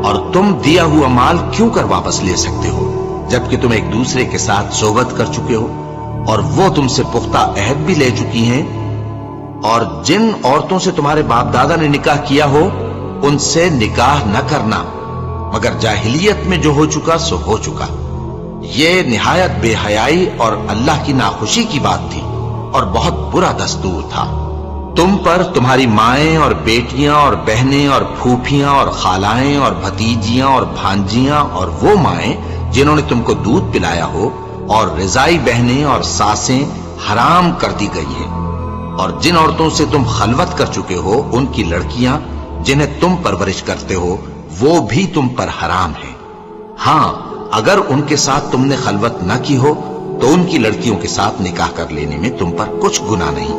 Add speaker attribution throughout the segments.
Speaker 1: اور تم دیا ہوا مال کیوں کر واپس لے سکتے ہو جبکہ تم ایک دوسرے کے ساتھ صحبت کر چکے ہو اور وہ تم سے پختہ عہد بھی لے چکی ہیں؟ اور جن عورتوں سے تمہارے باپ دادا نے نکاح کیا ہو ان سے نکاح نہ کرنا مگر جاہلیت میں جو ہو چکا سو ہو چکا۔ یہ نہایت بے حیائی اور اللہ کی ناخوشی کی بات تھی اور بہت برا دستور تھا۔ تم پر تمہاری مائیں اور بیٹیاں اور بہنیں اور پھوپھیاں اور خالائیں اور بھتیجیاں اور بھانجیاں اور وہ مائیں جنہوں نے تم کو دودھ پلایا ہو اور رضائی بہنیں اور ساسیں حرام کر دی گئی ہیں، اور جن عورتوں سے تم خلوت کر چکے ہو ان کی لڑکیاں جنہیں تم پرورش کرتے ہو وہ بھی تم پر حرام ہیں۔ ہاں اگر ان کے ساتھ تم نے خلوت نہ کی ہو تو ان کی لڑکیوں کے ساتھ نکاح کر لینے میں تم پر کچھ گناہ نہیں،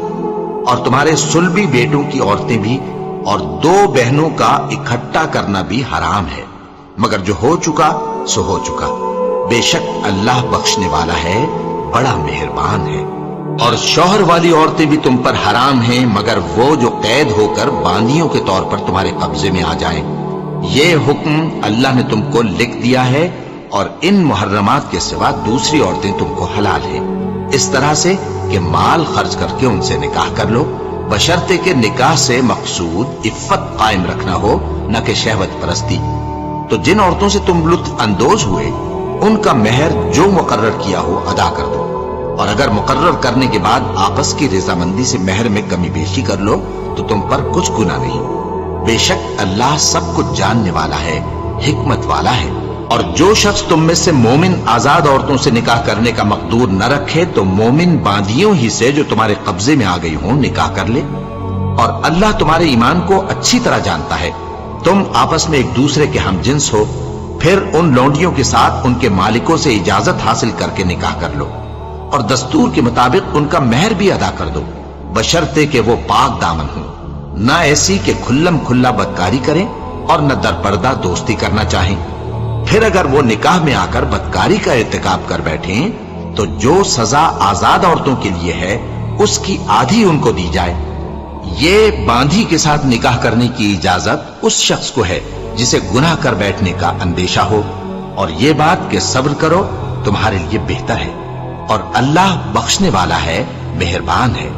Speaker 1: اور تمہارے صلبی بیٹوں کی عورتیں بھی اور دو بہنوں کا اکٹھا کرنا بھی حرام ہے، مگر جو ہو چکا سو ہو چکا۔ بے شک اللہ بخشنے والا ہے، بڑا مہربان ہے۔ اور شوہر والی عورتیں بھی تم پر حرام ہیں مگر وہ جو قید ہو کر باندیوں کے طور پر تمہارے قبضے میں آ جائیں۔ یہ حکم اللہ نے تم کو لکھ دیا ہے، اور ان محرمات کے سوا دوسری عورتیں تم کو حلال ہیں، اس طرح سے کہ مال خرچ کر کے ان سے نکاح کر لو، بشرطے کہ نکاح سے مقصود عفت قائم رکھنا ہو نہ کہ شہوت پرستی۔ تو جن عورتوں سے تم لطف اندوز ہوئے ان کا مہر جو مقرر کیا ہو ادا کر دو، اور اگر مقرر کرنے کے بعد آپس کی رضامندی سے مہر میں کمی بیشی کر لو تو تم پر کچھ گناہ نہیں۔ بے شک اللہ سب کچھ جاننے والا ہے، حکمت والا ہے۔ اور جو شخص تم میں سے مومن آزاد عورتوں سے نکاح کرنے کا مقدور نہ رکھے تو مومن باندیوں ہی سے جو تمہارے قبضے میں آ گئی ہوں نکاح کر لے، اور اللہ تمہارے ایمان کو اچھی طرح جانتا ہے۔ تم آپس میں ایک دوسرے کے ہم جنس ہو، پھر ان لونڈیوں کے ساتھ ان کے مالکوں سے اجازت حاصل کر کے نکاح کر لو، اور دستور کے مطابق ان کا مہر بھی ادا کر دو، بشرطے کہ وہ پاک دامن ہوں، نہ ایسی کہ کھلم کھلا بدکاری کریں اور نہ درپردہ دوستی کرنا چاہیں۔ پھر اگر وہ نکاح میں آ کر بدکاری کا ارتکاب کر بیٹھیں تو جو سزا آزاد عورتوں کے لیے ہے اس کی آدھی ان کو دی جائے۔ یہ باندھی کے ساتھ نکاح کرنے کی اجازت اس شخص کو ہے جسے گناہ کر بیٹھنے کا اندیشہ ہو، اور یہ بات کہ صبر کرو تمہارے لیے بہتر ہے، اور اللہ بخشنے والا ہے، مہربان ہے۔